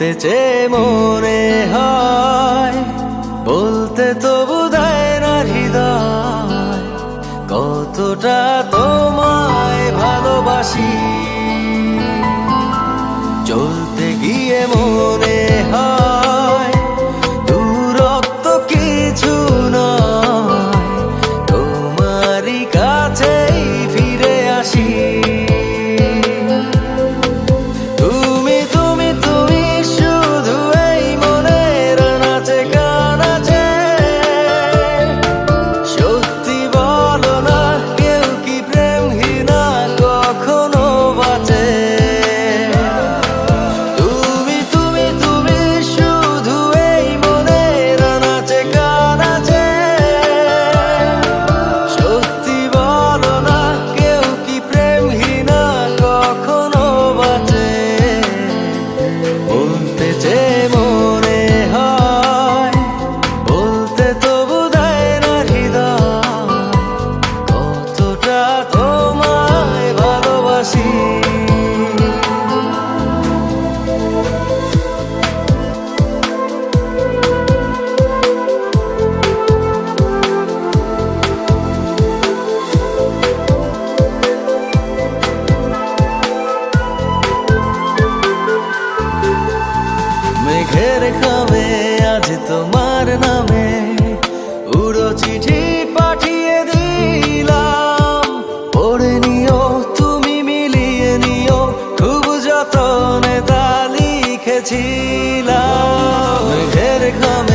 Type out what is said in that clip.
বলতে চেয়ে মনে হয়, বলতে তবু দেয় না হৃদয়, কতটা তোমায় ভালোবাসি। চলতে গিয়ে মনে হয় দূরত্ব কিছু নয়, তোমারই কাছেই ফিরে আসি। মেঘের খামে আজ তোমার নামে উড়ো চিঠি পাঠিয়ে দিলাম, পড়ে নিও তুমি মিলিয়ে নিও, খুব যতনে তা লিখেছিলাম। মেঘের খামে